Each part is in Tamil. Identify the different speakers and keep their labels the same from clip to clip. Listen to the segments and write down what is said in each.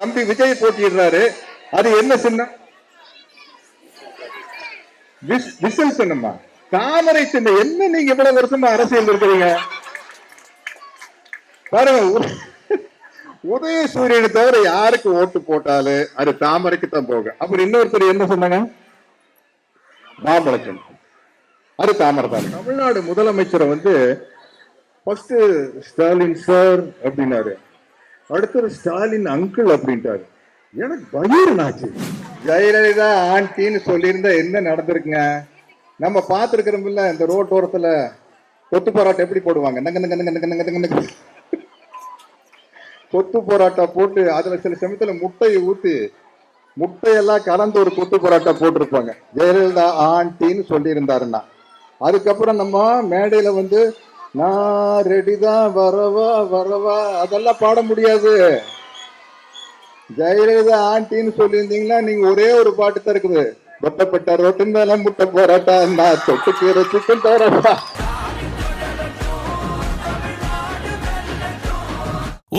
Speaker 1: தம்பி விஜய் போட்டிடுறாரு. அது என்ன சின்னம்? விசில் சின்னமா? தாமரை சின்னம். என்ன நீங்க இவ்வளவு வருஷமா அரசியல் இருக்கிறீங்க பாருங்க. உதயசூரியனை தவிர யாருக்கு ஓட்டு போட்டாலும் அது தாமரைக்கு தான் போகும். அப்புறம் இன்னொருத்தர் என்ன சொன்னாங்க? மாம்பழம். அது தாமரை தான். தமிழ்நாடு முதலமைச்சரை ஃபர்ஸ்ட் ஸ்டாலின் சார் அப்படின்னாரு, அடுத்தது ஸ்டாலின் அங்கிள் அப்படின்ட்டாரு. எனக்கு பயம் ஆச்சு. ஜெயலலிதா ஆண்டின்னு சொல்லியிருந்தா என்ன நடந்திருக்குங்க? நம்ம பார்த்துருக்கிறோம்ல, இந்த ரோட்டோரத்துல கொத்து போராட்டம் எப்படி போடுவாங்க, கொத்து போராட்டம் போட்டு அதுல சில சமயத்துல முட்டையை ஊத்தி முட்டையெல்லாம் கலந்து ஒரு கொத்து போராட்டம் போட்டிருப்பாங்க. ஜெயலலிதா ஆண்டின்னு சொல்லி இருந்தாருன்னா, அதுக்கப்புறம் நம்ம மேடையில நான் ரெடிதான் வரவா வரவா அதெல்லாம் பாட முடியாது. ஜெயலலிதா ஆண்டின்னு சொல்லியிருந்தீங்கன்னா நீங்க ஒரே ஒரு பாட்டு தான் இருக்குது, கொட்டப்பட்ட ரோட்டு மேல முட்டை போராட்டா நான் தொட்டுக்கீரை சிக்கன் போராட்டா.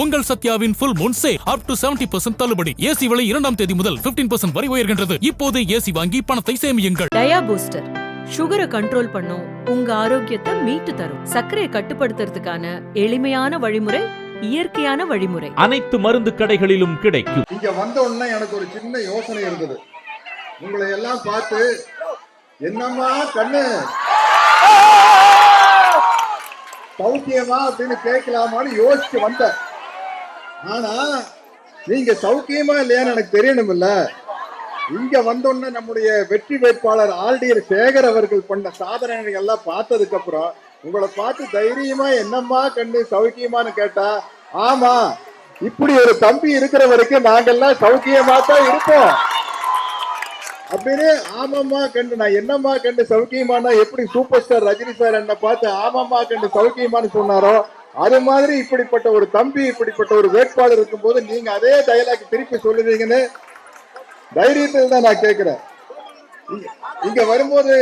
Speaker 2: உங்கள் சத்யாவின் full moon sale up to 70% தள்ளுபடி. ஏசி விலை 2ஆம் தேதி முதல் 15% வரை உயர்கின்றது. இப்போது ஏசி வாங்கி பணத்தை சேமியுங்கள்.
Speaker 3: டயா பூஸ்டர் சுகரை கண்ட்ரோல் பண்ணும், உங்க ஆரோக்கியத்தை மீட்டு தரும். சர்க்கரையை கட்டுப்படுத்துறதுக்கான எளிமையான வழிமுறை, இயற்கையான வழிமுறை.
Speaker 4: அனைத்து மருந்து கடைகளிலும் கிடைக்கும்.
Speaker 1: இங்க வந்த உடனே எனக்கு ஒரு சின்ன யோசனை இருந்தது. உங்களை எல்லாம் பார்த்து என்னம்மா கண்ணு சௌக்கியமா அப்படின்னு கேட்கலாமான்னு யோசிச்சு வந்த. ஆனா நீங்க சௌக்கியமா இல்லையான்னு எனக்கு தெரியணும் இல்ல. இங்க வந்தோடனே நம்முடைய வெற்றி வேட்பாளர் ஆல்டியர் சேகர் அவர்கள் பண்ண சாதனைகள் எல்லாம் பார்த்ததுக்கு அப்புறம் உங்களை பார்த்து தைரியமா என்னம்மா கண்ணு சௌக்கியமானு கேட்டா, ஆமா இப்படி ஒரு தம்பி இருக்கிற வரைக்கும் நாங்கெல்லாம் சௌக்கியமா தான் இருப்போம் அப்படின்னு. ஆமாம்மா கண்டு நான் என்னம்மா கண்டு சௌக்கியமானா எப்படி சூப்பர் ஸ்டார் ரஜினி சார் என்ன பார்த்து ஆமாம்மா கண்டு சௌக்கியமானு சொன்னாரோ, அது மாதிரி இப்படிப்பட்ட ஒரு தம்பி இப்படிப்பட்ட ஒரு வேட்பாளர் இருக்கும் போது நீங்க அதே டயலாக் திருப்பி சொல்லுவீங்கன்னு தைரியத்தில் தான் நான் கேட்கிறேன். இங்க வரும்போது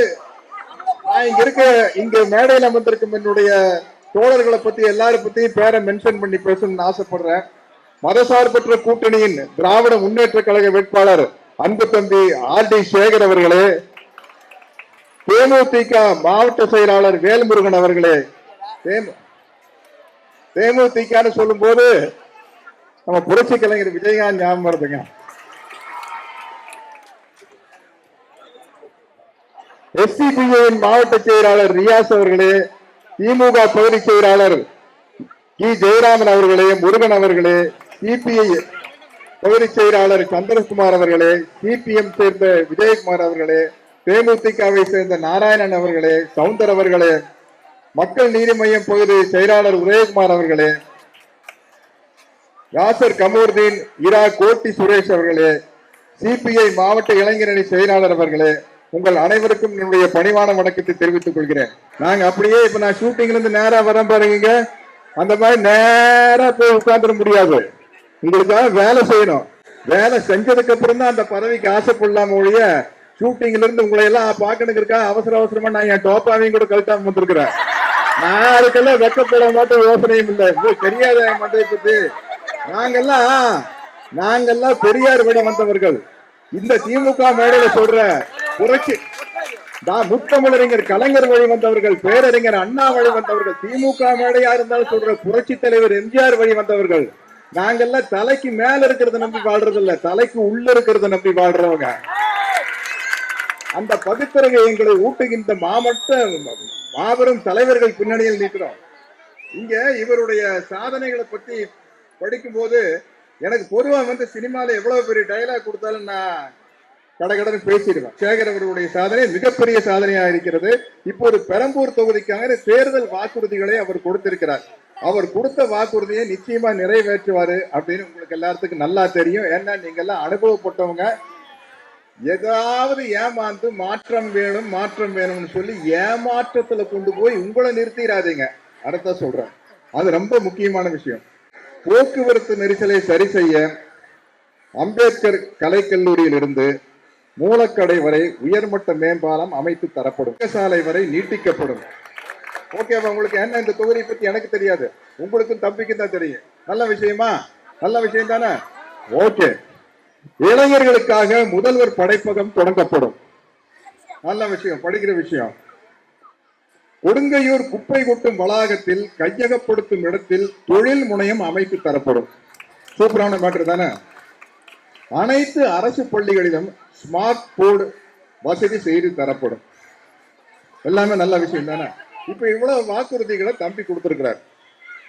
Speaker 1: நான் இங்க மேடையில் அமர்ந்திருக்கும் என்னுடைய தோழர்களை பத்தி எல்லாரும் பத்தியும் பேரை மென்ஷன் பண்ணி பேசணும்னு ஆசைப்படுறேன். மதசார்பற்ற கூட்டணியின் திராவிட முன்னேற்ற கழக வேட்பாளர் அன்பு தம்பி ஆர்டி சேகர் அவர்களே, தேமுதிக மாவட்ட செயலாளர் வேல்முருகன் அவர்களே. தேமுதிக சொல்லும் போது நம்ம புரட்சி கலைஞர் விஜயகாந்த் ஞாபகம் வருதுங்க. எஸ்டிபிஐயின் மாவட்ட செயலாளர் ரியாஸ் அவர்களே, திமுக பகுதி செயலாளர் கி ஜெயராமன் அவர்களே, முருகன் அவர்களே, சிபிஐ பகுதி செயலாளர் சந்திரகுமார் அவர்களே, சிபிஎம் சேர்ந்த விஜயகுமார் அவர்களே, தேமுதிகவை சேர்ந்த நாராயணன் அவர்களே, சவுந்தர் அவர்களே, மக்கள் நீதி மையம் பகுதி செயலாளர் உதயகுமார் அவர்களே, யாசர் கமூர்தீன், இரா கோட்டி சுரேஷ் அவர்களே, சிபிஐ மாவட்ட இளைஞரணி செயலாளர் அவர்களே, உங்கள் அனைவருக்கும் என்னுடைய பணிவான வணக்கத்தை தெரிவித்துக் கொள்கிறேன். நாங்க அப்படியே இப்ப நான் ஷூட்டிங்ல இருந்து நேரா வரேன் பாருங்க, அந்த மாதிரி நேரா போய் உட்கார்ந்துட முடியாது. உங்களுக்காக வேலை செய்யணும். வேலை செஞ்சதுக்கு அப்புறம் தான் அந்த பதவிக்கு ஆசைப்படலாம் ஒழிய ஷூட்டிங்ல இருந்து உங்களை எல்லாம் பாக்கணுங்கிறக்கா அவசர அவசரமா நான் என் டோப்பாவையும் கூட கழட்டாம வந்திருக்கிறேன். நான் அதுக்கெல்லாம் வெக்கப்பட மாட்டோம், யோசனையும் இல்லை. தெரியாத மண்டை பத்தி நாங்கெல்லாம் பெரியார் வழி வந்தவர்கள். இந்த திமுக மேடையில சொல்ற புரட்சி முத்தமிழறிஞர் கலைஞர் வழி வந்தவர்கள், பேரறிஞர் அண்ணா வழி வந்தவர்கள், திமுக மேடையா இருந்தாலும் சொல்ற புரட்சி தலைவர் எம்ஜிஆர் வழி வந்தவர்கள். நாங்கெல்லாம் தலைக்கு மேல இருக்கிறத நம்பி வாழ்றது இல்ல, தலைக்கு உள்ள இருக்கிறத நம்பி வாழ்றவங்க. அந்த பகுத்தரகை எங்களை ஊட்டுகின்ற மாபெரும் தலைவர்கள் பின்னணியில் நிற்கிறோம். இங்க இவருடைய சாதனைகளை பத்தி படிக்கும் போது எனக்கு பொதுவா சினிமால எவ்வளவு பெரிய டயலாக் கொடுத்தாலும் நான் கடகடன்னு பேசிடுவேன். சேகர் அவர்களுடைய சாதனை மிகப்பெரிய சாதனையா இருக்கிறது. இப்போது பெரம்பூர் தொகுதிக்காக தேர்தல் வாக்குறுதிகளை அவர் கொடுத்திருக்கிறார். அவர் கொடுத்த வாக்குறுதியை நிச்சயமா நிறைவேற்றுவாரு அப்படின்னு உங்களுக்கு எல்லாத்துக்கும் நல்லா தெரியும். ஏன்னா நீங்க எல்லாம் அனுபவப்பட்டவங்க. ஏதாவது ஏமாந்து மாற்றம் வேணும்னு சொல்லி ஏமாற்றத்துல கொண்டு போய் உங்களை நிறுத்திடாதீங்க. அடுத்த சொல்றேன், அது ரொம்ப முக்கியமான விஷயம். போக்குவரத்து நெரிசலை சரி செய்ய அம்பேத்கர் கலைக்கல்லூரியில் இருந்து மூலக்கடை வரை உயர்மட்ட மேம்பாலம் அமைத்து தரப்படும். சாலை வரை நீட்டிக்கப்படும். ஓகேவா? உங்களுக்கு என்ன இந்த தொகுதியை பத்தி எனக்கு தெரியாது, உங்களுக்கும் தம்பிக்கும் தான் தெரியும். நல்ல விஷயமா? நல்ல விஷயம் தானே? ஓகே. இளைஞர்களுக்காக முதல்வர் படைப்பகம் தொடங்கப்படும். நல்ல விஷயம், படிக்கிற விஷயம். கொடுங்கையூர் குப்பை கொட்டும் வளாகத்தில் கையகப்படுத்தும் இடத்தில் தொழில் முனையம் அமைத்து தரப்படும். சூப்பரான மேட்டர் தானே. அனைத்து அரசு பள்ளிகளிலும் ஸ்மார்ட் போர்டு வசதி செய்து தரப்படும். எல்லாமே நல்ல விஷயம் தானே. இப்ப இவ்வளவு வாக்குறுதிகளை தம்பி கொடுத்திருக்கிறார்.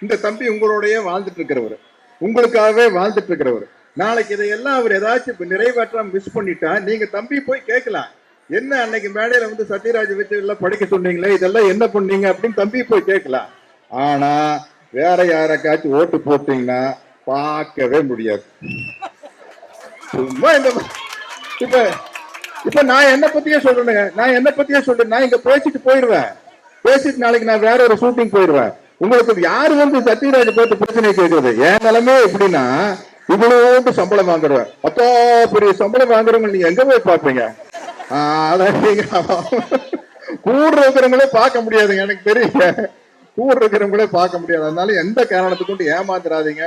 Speaker 1: இந்த தம்பி உங்களோடய வாழ்ந்துட்டு இருக்கிறவர், உங்களுக்காகவே வாழ்ந்துட்டு இருக்கிறவர். நாளைக்கு இதையெல்லாம் அவர் ஏதாச்சும் நிறைவேற்றாம மிஸ் பண்ணிட்டா நீங்க தம்பி போய் கேட்கலாம், என்ன அன்னைக்கு மேடையில வந்து சத்யராஜ் வச்சு எல்லாம் படிக்க சொன்னீங்களே, இதெல்லாம் என்ன பண்ணீங்க அப்படின்னு தம்பி போய் கேட்கலாம். ஆனா வேற யாருக்காச்சும் ஓட்டு போட்டீங்கன்னா பார்க்கவே முடியாது. சும்மா இந்த இப்ப இப்ப நான் என்ன பத்தியே சொல்றேனுங்க, நான் இங்க பேசிட்டு போயிடுவேன். பேசிட்டு நாளைக்கு நான் வேற ஒரு ஷூட்டிங் போயிடுவேன். உங்களுக்கு யாரு வந்து சத்யராஜ் போட்டு பிரச்சனை கேட்கறது? என் நிலைமை எப்படின்னா, இவ்வளவு சம்பளம் வாங்குறேன், 10 பெரிய சம்பளம் வாங்குறவங்க நீங்க எங்க போய் பாப்பீங்க? கூட இருக்கிறவங்களே பார்க்க முடியாதுங்க, எனக்கு தெரியுங்க. கூட இருக்கிறவங்களே பார்க்க முடியாது. அதனால எந்த காரணத்துக்கு கொண்டு ஏமாந்துடாதீங்க.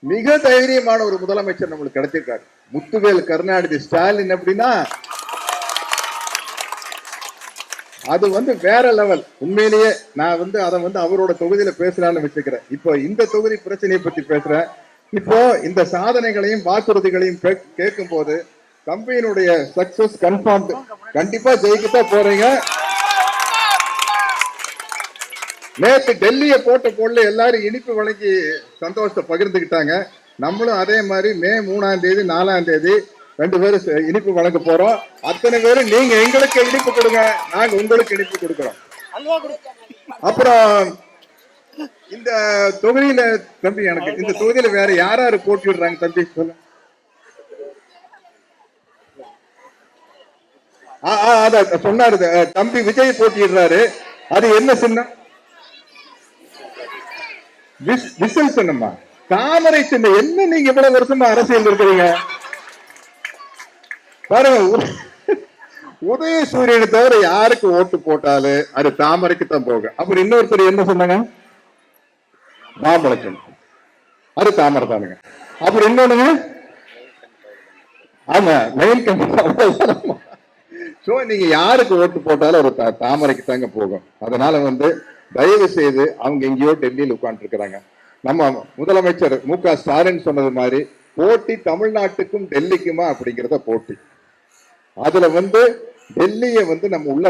Speaker 1: மிக தைரியமான ஒரு முதலமைச்சர் நம்மளுக்கு கிடைச்சிருக்காரு, முத்துவேல் கருணாநிதி ஸ்டாலின். அப்படின்னா அது வந்து வேற லெவல். உண்மையிலேயே நான் வந்து அதை வந்து அவரோட தொகுதியில பேசலான்னு வச்சுக்கிறேன். இப்போ இந்த தொகுதி பிரச்சனையை பத்தி பேசுறேன். இப்போ இந்த சாதனைகளையும் வாக்குறுதிகளையும் கேட்கும் போது தம்பியினுடைய சக்சஸ் கன்ஃபார்ம். கண்டிப்பா ஜெயிக்கத்தான் போறீங்க. நேற்று டெல்லியை போடல எல்லாரும் இனிப்பு வழங்கி சந்தோஷத்தை பகிர்ந்துக்கிட்டாங்க. நம்மளும் அதே மாதிரி மே 3ஆம் தேதி 4ஆம் தேதி 2 பேரும் இனிப்பு வழங்க போறோம். அத்தனை பேரும் நீங்க எங்களுக்கு இனிப்பு கொடுங்க, நாங்க உங்களுக்கு இனிப்பு கொடுக்கிறோம். அப்புறம் இந்த தொகுதியில தம்பி, எனக்கு இந்த தொகுதியில வேற யாரு போட்டிடுறாங்க தம்பி சொல்ல? அத சொன்னாரு தம்பி, விஜய் போட்டிடுறாரு. அது என்ன சின்னம்? விசில் சின்னமா? தாமரை சின்னம். என்ன நீங்க இவ்வளவு வருஷமா அரசியல் இருக்கிறீங்க பாருங்க. உதயசூரியனை தவிர யாருக்கு ஓட்டு போட்டாலும் அது தாமரைக்கு தான் போகும். அப்புறம் இன்னொருத்தர் என்ன சொன்னாங்க? மாம்பழம். அது தாமரை தானுங்க. அப்புறம் இன்னொன்னு, ஆமா மயில் கம்பி. சோ நீங்க யாருக்கு ஓட்டு போட்டாலும் ஒரு தாமரைக்கு தாங்க போகும். அதனால வந்து தயவு செய்து அவங்க எங்கேயோ டெல்லியில் உட்கார்ந்து இருக்கிறாங்க. நம்ம முதலமைச்சர் மு.க. ஸ்டாலின் சொன்னது மாதிரி போட்டி தமிழ்நாட்டுக்கும் டெல்லிக்குமா அப்படிங்கிறத போட்டி. அதுல வந்து டெல்லியை வந்து நம்ம உள்ள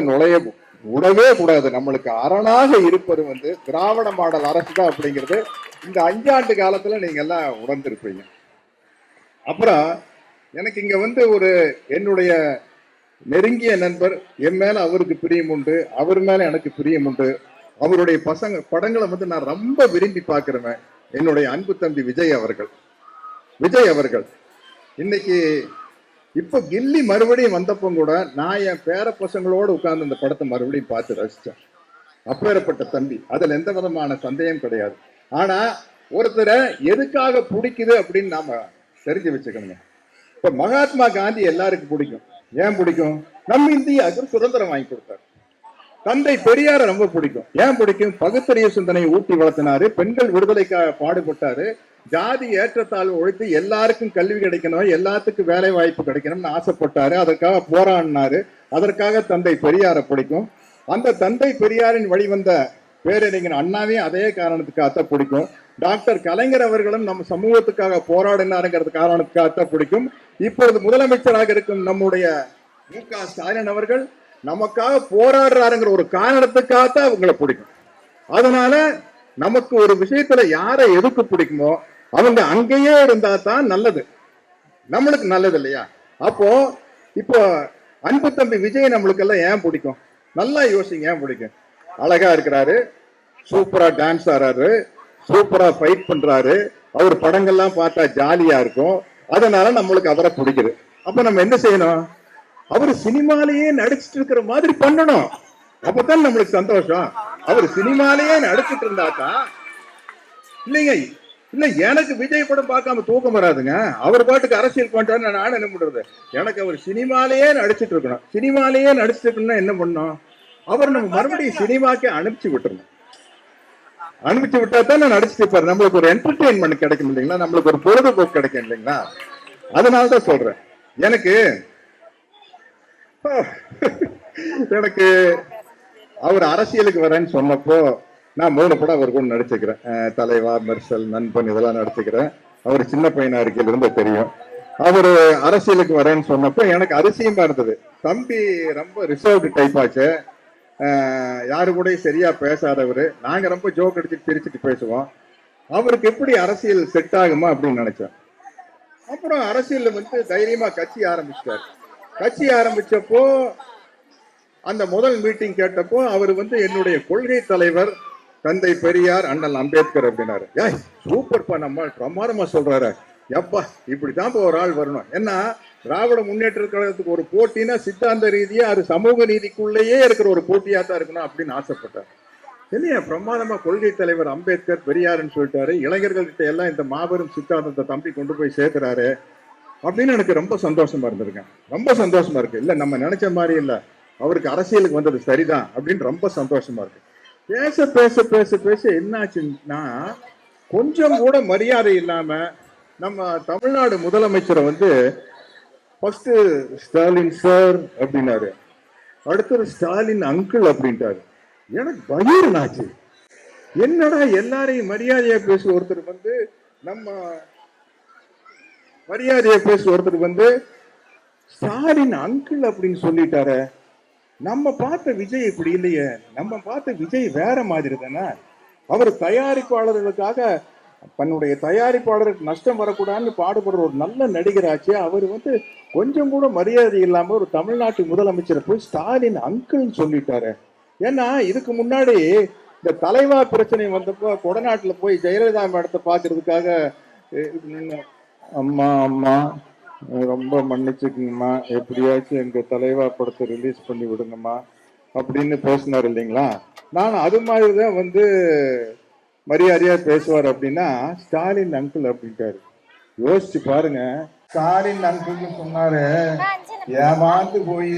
Speaker 1: விடவே கூடாது. நம்மளுக்கு அரணாக இருப்பது வந்து திராவிட மாடல் அரசு தான் அப்படிங்கிறது இந்த 5 ஆண்டு காலத்துல நீங்க எல்லாம் உணர்ந்திருப்பீங்க. அப்புறம் எனக்கு இங்க வந்து ஒரு என்னுடைய நெருங்கிய நண்பர், என் மேல அவருக்கு பிரியம் உண்டு, அவர் மேல எனக்கு பிரியம் உண்டு. அவருடைய படங்களை வந்து நான் ரொம்ப விரும்பி பார்க்கிறேன். என்னுடைய அன்பு தம்பி விஜய் அவர்கள் இன்னைக்கு இப்ப கில்லி மறுபடியும் வந்தப்போ கூட நான் என் பேர பசங்களோடு உட்கார்ந்து அந்த படத்தை மறுபடியும் பார்த்து ரசிச்சேன். அப்பேற்பட்ட தம்பி, அதுல எந்த விதமான சந்தேகம் கிடையாது. ஆனா ஒருத்தரை எதுக்காக பிடிக்குது அப்படின்னு நாம தெரிஞ்சு வச்சுக்கணுங்க. இப்ப மகாத்மா காந்தி எல்லாருக்கும் பிடிக்கும். ஏன் பிடிக்கும்? நம்ம இந்தியாவுக்கு சுதந்திரம் வாங்கி கொடுத்தாரு. தந்தை பெரியார ரொம்ப பிடிக்கும். ஏன் பிடிக்கும்? பகுத்தறிவு சிந்தனை ஊட்டி வளர்த்தினாரு, பெண்கள் விடுதலைக்காக பாடுபட்டாரு, ஜாதி ஏற்றத்தாழ்வு ஒழித்து எல்லாருக்கும் கல்வி கிடைக்கணும், எல்லாத்துக்கும் வேலை வாய்ப்பு கிடைக்கணும்னு ஆசைப்பட்டாரு, அதற்காக போராடினாரு. அதற்காக தந்தை பெரியார பிடிக்கும். அந்த தந்தை பெரியாரின் வழிவந்த பேரறிஞர் அண்ணாவையும் அதே காரணத்துக்காகத்தான் பிடிக்கும். டாக்டர் கலைஞர் அவர்களும் நம்ம சமூகத்துக்காக போராடினாருங்கிறது காரணத்துக்காகத்தான் பிடிக்கும். இப்பொழுது முதலமைச்சராக இருக்கும் நம்முடைய மு.க. ஸ்டாலின் அவர்கள் நமக்காக போராடுறாருங்கிற ஒரு காரணத்துக்காகத்தான் அவங்களை பிடிக்கும். அதனால நமக்கு ஒரு விஷயத்துல யாரை எதுக்கு பிடிக்குமோ அவங்க அங்கேயே இருந்தா தான் நல்லது, நம்மளுக்கு நல்லது இல்லையா? அப்போ இப்போ அன்பு தம்பி விஜய் நம்மளுக்கு எல்லாம் ஏன் பிடிக்கும்? நல்லா யோசிங்க. ஏன் பிடிக்கும்? அழகா இருக்கிறாரு, சூப்பரா டான்ஸ் ஆடுறாரு, சூப்பரா ஃபைட் பண்றாரு, அவர் படங்கள்லாம் பார்த்தா ஜாலியா இருக்கும். அதனால நம்மளுக்கு அவரை பிடிக்குது. அப்ப நம்ம என்ன செய்யணும்? அவர் சினிமாலேயே நடிச்சிட்டு இருக்கிற மாதிரி பண்ணணும். அப்பதான் நம்மளுக்கு சந்தோஷம். அவர் சினிமாலேயே நடிச்சிட்டு இருந்தாக்கா இல்லைங்க. இல்ல எனக்கு விஜய் படம் பார்க்காம தூக்கம் வராதுங்க. அவர் பாட்டுக்கு அரசியல் பண்ணிட்டாரு, நான் என்ன பண்றது? எனக்கு அவர் சினிமாலேயே நடிச்சிட்டு இருக்கணும். சினிமாலேயே நடிச்சிட்டு இருக்கணும்னா என்ன பண்ணணும்? அவர் நம்ம மறுபடியும் சினிமாக்கே அனுப்பிச்சு விட்டுறணும். அனுப்பிச்சு விட்டா தான் நான் நடிச்சுட்டு இருப்பாரு. நம்மளுக்கு ஒரு என்டர்டெயின்மெண்ட் கிடைக்கும் இல்லைங்களா? நம்மளுக்கு ஒரு பொழுதுபோக்கு கிடைக்கும் இல்லைங்களா? அதனாலதான் சொல்றேன். எனக்கு எனக்கு அவர் அரசியலுக்கு வரேன்னு சொன்னப்போ நான் 3 படம் அவர் கூட நடிச்சுக்கிறேன். தலைவா, மெர்சல், நண்பன் இதெல்லாம் நடிச்சுக்கிறேன். அவர் சின்ன பையனா இருக்கையில இருந்து தெரியும். அவர் அரசியலுக்கு வரேன்னு சொன்னப்போ எனக்கு அதிசயமா இருந்தது. தம்பி ரொம்ப ரிசர்வ்டு டைப் ஆச்சு, யாரு கூட சரியா பேசாதவர். நாங்க ரொம்ப ஜோக் அடிச்சுட்டு பிரிச்சுட்டு பேசுவோம். அவருக்கு எப்படி அரசியல் செட் ஆகுமா அப்படின்னு நினைச்சேன். அப்புறம் அரசியல்ல தைரியமா கட்சி ஆரம்பிச்சிட்டார். கட்சி ஆரம்பிச்சப்போ அந்த முதல் மீட்டிங் கேட்டப்போ அவர் என்னுடைய கொள்கை தலைவர் தந்தை பெரியார் அண்ணல் அம்பேத்கர் அப்படின்னாரு. ஏய் சூப்பர்ப்பா, நம்ம பிரமாதமா சொல்றாரு. எப்பா இப்படிதான் ஒரு ஆள் வரணும். ஏன்னா திராவிட முன்னேற்ற கழகத்துக்கு ஒரு போட்டினா சித்தாந்த ரீதியா அது சமூக நீதிக்குள்ளேயே இருக்கிற ஒரு போட்டியா தான் இருக்கணும் அப்படின்னு ஆசைப்பட்டார். இல்லையா, பிரமாதமா கொள்கை தலைவர் அம்பேத்கர் பெரியாருன்னு சொல்லிட்டாரு. இளைஞர்கள்கிட்ட எல்லாம் இந்த மாபெரும் சித்தாந்தத்தை தம்பி கொண்டு போய் சேர்க்கிறாரு அப்படின்னு எனக்கு ரொம்ப சந்தோஷமா இருந்திருக்கேன். ரொம்ப சந்தோஷமா இருக்கு. இல்ல நம்ம நினைச்ச மாதிரி இல்ல, அவருக்கு அரசியலுக்கு வந்தது சரிதான் அப்படின்னு ரொம்ப சந்தோஷமா இருக்கு. பேச பேச பேச பேச என்னாச்சுன்னா கொஞ்சம் கூட மரியாதை இல்லாம நம்ம தமிழ்நாடு முதலமைச்சரை ஃபர்ஸ்ட் ஸ்டாலின் சார் அப்படின்னாரு, அடுத்தது ஸ்டாலின் அங்கிள் அப்படின்ட்டாரு. எனக்கு பயம் ஆச்சு. என்னடா எல்லாரையும் மரியாதையா பேச ஒருத்தர் நம்ம மரியாதையா பேச ஒருத்தர் ஸ்டாலின் அங்கிள் அப்படின்னு சொல்லிட்டாரு. நம்ம பார்த்த விஜய் இப்படி இல்லையே, நம்ம பார்த்த விஜய் வேற மாதிரி தானே. அவர் தயாரிப்பாளர்களுக்காக தன்னுடைய தயாரிப்பாளருக்கு நஷ்டம் வரக்கூடாதுன்னு பாடுபடுற ஒரு நல்ல நடிகராச்சு. அவர் கொஞ்சம் கூட மரியாதை இல்லாம ஒரு தமிழ்நாட்டு முதலமைச்சரை போய் ஸ்டாலின் அங்கிள் சொல்லிட்டாரு. ஏன்னா இதுக்கு முன்னாடி இந்த தலைவா பிரச்சனை வந்தப்போ கொடநாட்டுல போய் ஜெயலலிதா மேடத்தை பாக்குறதுக்காக அம்மா அம்மா ரொம்ப மன்னிச்சுக்குங்கம்மா, எப்படியாச்சும் எங்க தலைவா படத்தை ரிலீஸ் பண்ணி விடுங்கம்மா அப்படின்னு பேசினார் இல்லைங்களா. நான் அது மாதிரிதான் மரியாதையா பேசுவார் அப்படின்னா ஸ்டாலின் அங்கிள் அப்படின்ட்டாரு. யோசிச்சு பாருங்க, ஸ்டாலின் அங்கிள் சொன்னாரு, ஏமாந்து போய்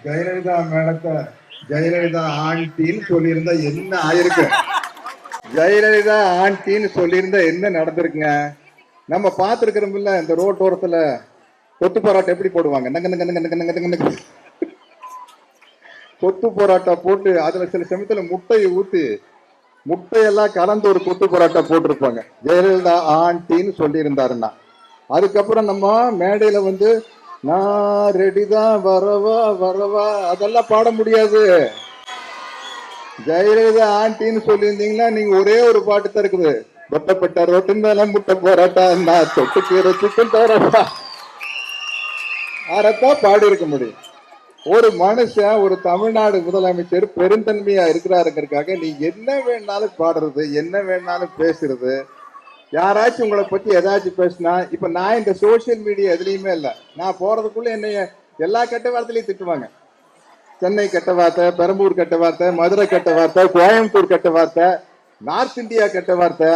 Speaker 1: ஜெயலலிதா மேடத்தை ஜெயலலிதா ஆண்டின்னு சொல்லியிருந்தா என்ன ஆயிருக்கு? ஜெயலலிதா ஆண்டின்னு சொல்லியிருந்தா என்ன நடந்திருக்குங்க? நம்ம பார்த்துருக்கிறோம்ல, இந்த ரோட்டோரத்துல கொத்து பரோட்டா எப்படி போடுவாங்க, கொத்து பரோட்டா போட்டு அதுல சில சமயத்துல முட்டையை ஊத்தி முட்டையெல்லாம் கலந்து ஒரு கொத்து பரோட்டா போட்டிருப்பாங்க. ஜெயலலிதா ஆண்டின்னு சொல்லி இருந்தாருன்னா அதுக்கப்புறம் நம்ம மேடையில நான் ரெடிதான் வரவா வரவா அதெல்லாம் பாட முடியாது. ஜெயலலிதா ஆண்டின்னு சொல்லியிருந்தீங்கன்னா நீங்க ஒரே ஒரு பாட்டு தான் இருக்குது, கொட்டப்பட்ட ரோட்டு மேல முட்டை போராட்டா நான் தொட்டுக்கிற சிக்கன் போராட்டா, அதைத்தான் பாடி இருக்க முடியும். ஒரு மனுஷன், ஒரு தமிழ்நாடு முதலமைச்சர் பெருந்தன்மையா இருக்கிறாருங்கிறதுக்காக நீ என்ன வேணாலும் பாடுறது, என்ன வேணாலும் பேசுறது. யாராச்சும் உங்களை பத்தி ஏதாச்சும் பேசினா, இப்ப நான் இந்த சோசியல் மீடியா எதுலையுமே இல்லை, நான் போறதுக்குள்ள என்னைய எல்லா கெட்ட வார்த்தையிலையும் திட்டுவாங்க. சென்னை கெட்ட வார்த்தை, பெரம்பூர் கெட்ட வார்த்தை, மதுரை கெட்ட வார்த்தை, கோயம்புத்தூர் கெட்ட வார்த்தை, நார்த் இந்தியா கெட்ட வார்த்தை,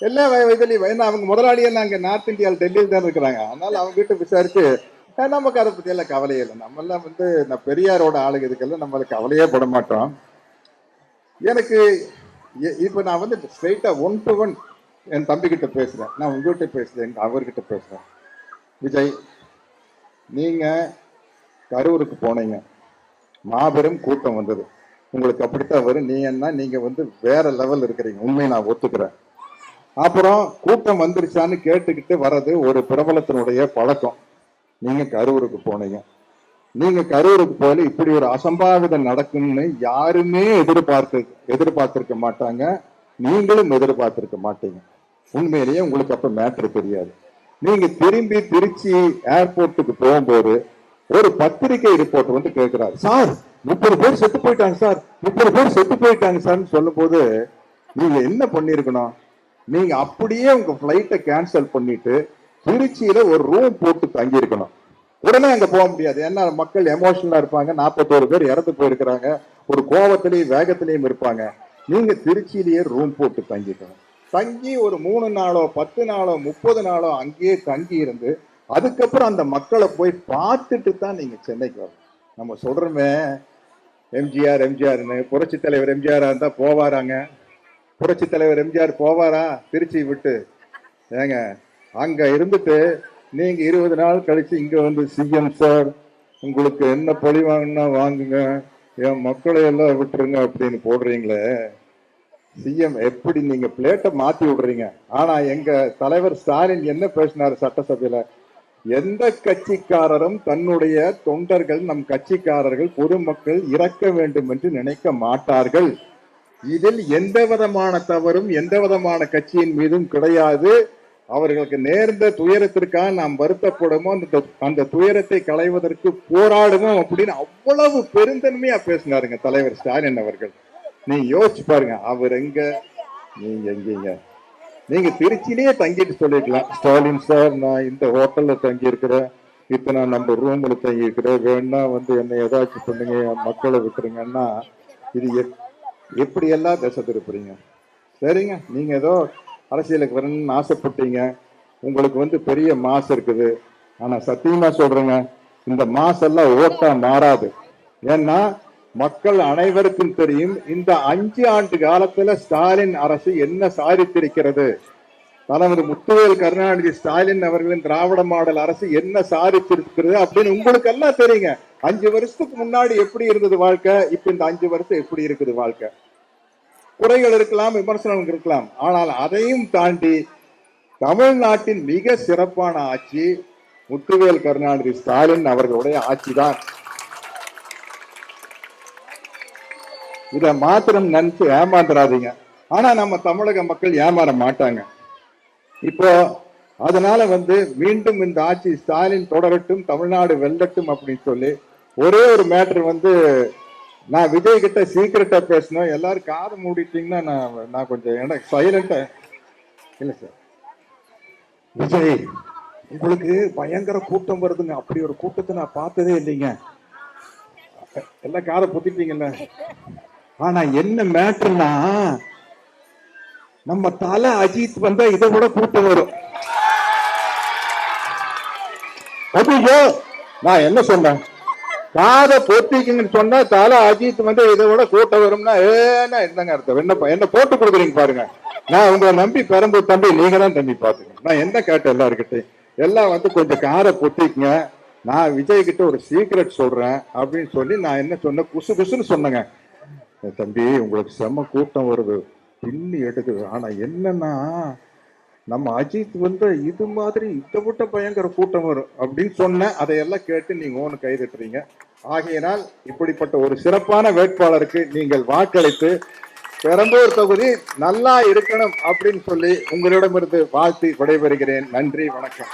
Speaker 1: எல்லா இதுலையும். ஏன்னா அவங்க முதலாளியே நாங்க நார்த் இந்தியாவில் டெல்லியில் தான் இருக்கிறாங்க. அதனால அவங்க கிட்ட விசாரிச்சு நமக்கு அதை பத்தி எல்லாம் கவலையே இல்லை. நம்ம எல்லாம் நான் பெரியாரோட ஆளுங்க இதுக்கெல்லாம் நம்மளுக்கு கவலையே பட மாட்டோம். எனக்கு இப்ப நான் ஸ்ட்ரைட்டா 1 to 1 என் தம்பி கிட்ட பேசுறேன், நான் உங்ககிட்ட பேசுறேன், அவர்கிட்ட பேசுறேன். விஜய், நீங்க கரூருக்கு போனீங்க, மாபெரும் கூட்டம் வந்தது. உங்களுக்கு அப்படித்தான் வரும். நீங்க வேற லெவல் இருக்கிறீங்க, உண்மையை நான் ஒத்துக்கிறேன். அப்புறம் கூட்டம் வந்துருச்சான்னு கேட்டுக்கிட்டு வர்றது ஒரு பிரபலத்தினுடைய பழக்கம். நீங்க கரூருக்கு போனீங்க, நீங்க கரூருக்கு போல இப்படி ஒரு அசம்பாவிதம் நடக்கும்னு யாருமே எதிர்பார்த்திருக்க மாட்டாங்க, நீங்களும் எதிர்பார்த்திருக்க மாட்டீங்க. உண்மையிலேயே உங்களுக்கு அப்ப மேட்ரு தெரியாது. நீங்க திரும்பி திருச்சி ஏர்போர்ட்டுக்கு போகும்போது ஒரு பத்திரிகை ரிப்போர்ட் கேட்கிறாரு, சார் 30 பேர் செத்து போயிட்டாங்க சார், 30 பேர் செத்து போயிட்டாங்க சார்ன்னு சொல்லும் போது நீங்க என்ன பண்ணிருக்கணும்? நீங்க அப்படியே உங்க பிளைட்டை கேன்சல் பண்ணிட்டு திருச்சியில ஒரு ரூம் போட்டு தங்கி இருக்கணும். உடனே அங்க போக முடியாது, ஏன்னா மக்கள் எமோஷனலா இருப்பாங்க. 41 பேர் இறந்து போயிருக்கிறாங்க, ஒரு கோபத்திலையும் வேகத்திலையும் இருப்பாங்க. நீங்க திருச்சியிலேயே ரூம் போட்டு தங்கிக்கணும். தங்கி ஒரு 3 நாளோ 10 நாளோ 30 நாளோ அங்கேயே தங்கி இருந்து அதுக்கப்புறம் அந்த மக்களை போய் பார்த்துட்டு தான் நீங்க சென்னைக்கு வரணும். நம்ம சொல்றோமே எம்ஜிஆர்னு, புரட்சி தலைவர் எம்ஜிஆரா இருந்தா போவாராங்க? புரட்சி தலைவர் எம்ஜிஆர் போவாரா திருச்சி விட்டு? ஏங்க, அங்க இருந்துட்டு நீங்க 20 நாள் கழிச்சு இங்க வந்து சிஎம் சார் உங்களுக்கு என்ன பழி வாங்கினா வாங்குங்க, என் மக்களை எல்லாம் விட்டுருங்க அப்படின்னு போடுறீங்களே. சிஎம் எப்படி நீங்க பிளேட்டை மாத்தி விடுறீங்க. ஆனா எங்க தலைவர் ஸ்டாலின் என்ன பேசினாரு சட்டசபையில, எந்த கட்சிக்காரரும் தன்னுடைய தொண்டர்கள், நம் கட்சிக்காரர்கள், பொதுமக்கள் இறக்க வேண்டும் என்று நினைக்க மாட்டார்கள். இதில் எந்த விதமான தவறும் எந்த விதமான கட்சியின் மீதும் கிடையாது. அவர்களுக்கு நேர்ந்த துயரத்திற்காக நாம் வருத்தப்படுமோ, அந்த துயரத்தை களைவதற்கு போராடுவோம் அப்படின்னு அவ்வளவு பெருந்தன்மையா பேசினாருங்க தலைவர் ஸ்டாலின் அவர்கள். நீங்க யோசிச்சு பாருங்க, அவர் எங்க நீங்க எங்கீங்க. நீங்க திருச்சியிலேயே தங்கிட்டு சொல்லிக்கலாம், ஸ்டாலின் சார் நான் இந்த ஹோட்டல்ல தங்கி இருக்கிறேன், இத்தனை நம்ம ரூம்ல தங்கி இருக்கிறேன், வேணா வந்து என்னை ஏதாச்சும் பண்ணுங்க, மக்களை விட்டுருங்கன்னா. இது எப்படி எல்லாம் திசை திருப்புறீங்க. சரிங்க, நீங்க ஏதோ அரசியலுக்கு வரணும்னு ஆசைப்பட்டீங்க, உங்களுக்கு வந்து பெரிய மாசு இருக்குது. ஆனா சத்தியமா சொல்றேங்க, இந்த மாசெல்லாம் ஓட்டா மாறாது. ஏன்னா மக்கள் அனைவருக்கும் தெரியும், இந்த 5 ஆண்டு காலத்துல ஸ்டாலின் அரசு என்ன சாதித்திருக்கிறது. தலைவர் முத்துவேல் கருணாநிதி ஸ்டாலின் அவர்களின் திராவிட மாடல் அரசு என்ன சாதித்திருக்கிறது அப்படின்னு உங்களுக்கு எல்லாம் தெரியுங்க. 5 வருஷத்துக்கு முன்னாடி எப்படி இருந்தது வாழ்க்கை, இப்ப இந்த 5 வருஷம் எப்படி இருக்குது வாழ்க்கை. குறைகள் இருக்கலாம், விமர்சனங்கள் இருக்கலாம், ஆனால் அதையும் தாண்டி தமிழ்நாட்டின் மிக சிறப்பான ஆட்சி முத்துவேல் கருணாநிதி ஸ்டாலின் அவர்களுடைய ஆட்சி தான். இதை மாத்திரம் நினைச்சு ஏமாந்துடாதீங்க. ஆனா நம்ம தமிழக மக்கள் ஏமாற மாட்டாங்க. இப்போ அதனால வந்து மீண்டும் இந்த ஆட்சி ஸ்டாலின் தொடரட்டும், தமிழ்நாடு வெல்லட்டும் அப்படின்னு சொல்லி ஒரே ஒரு மேட்டர் வந்து, நான் விஜய் கிட்ட சீக்கிரட்டா பேசணும். எல்லாரும் காது மூடிட்டீங்கன்னா நான் கொஞ்சம் எனக்கு சைலண்டா இல்ல சார். விஜய், உங்களுக்கு பயங்கர கூட்டம் வருதுங்க, அப்படி ஒரு கூட்டத்தை நான் பார்த்ததே இல்லைங்க. எல்லாம் காதை பொத்திட்டீங்கல்ல. ஆனா என்ன மேட்டர்னா, நம்ம தலை அஜித் வந்தா இதை விட கூட்டம் வரும். ஐயோ, நான் என்ன சொன்னேன், காதை பொத்திக்கிங்கன்னு சொன்னா தலை அஜித் வந்து இதை விட கூட்டம் வரும்னா ஏன்னா என்னங்க அர்த்தம். என்ன போட்டு கொடுக்குறீங்க பாருங்க. நான் உங்களை நம்பி பெரம்பூர் தம்பி, நீங்க தான் தம்பி பாத்துக்கணும். நான் என்ன கேட்டேன் எல்லாருக்கிட்டையும், எல்லாம் வந்து கொஞ்சம் காரை பொத்திக்குங்க, நான் விஜய் கிட்ட ஒரு சீக்ரெட் சொல்றேன் அப்படின்னு சொல்லி நான் என்ன சொன்னேன், குசு குசுன்னு சொன்னேங்க. தம்பி உங்களுக்கு செம்ம கூட்டம் வருது, பின்னி எடுக்குது. ஆனா என்னன்னா, நம்ம அஜித் வந்து இது மாதிரி இதை விட்ட பயங்கர கூட்டம் வரும் அப்படின்னு சொன்னேன். அதையெல்லாம் கேட்டு நீங்க ஓன்னு கைதட்டுறீங்க. ஆகையினால் இப்படிப்பட்ட ஒரு சிறப்பான வேட்பாளருக்கு நீங்கள் வாக்களித்து பெரம்பூர் தொகுதி நல்லா இருக்கணும் அப்படின்னு சொல்லி உங்களிடமிருந்து வாழ்த்தி விடைபெறுகிறேன். நன்றி, வணக்கம்.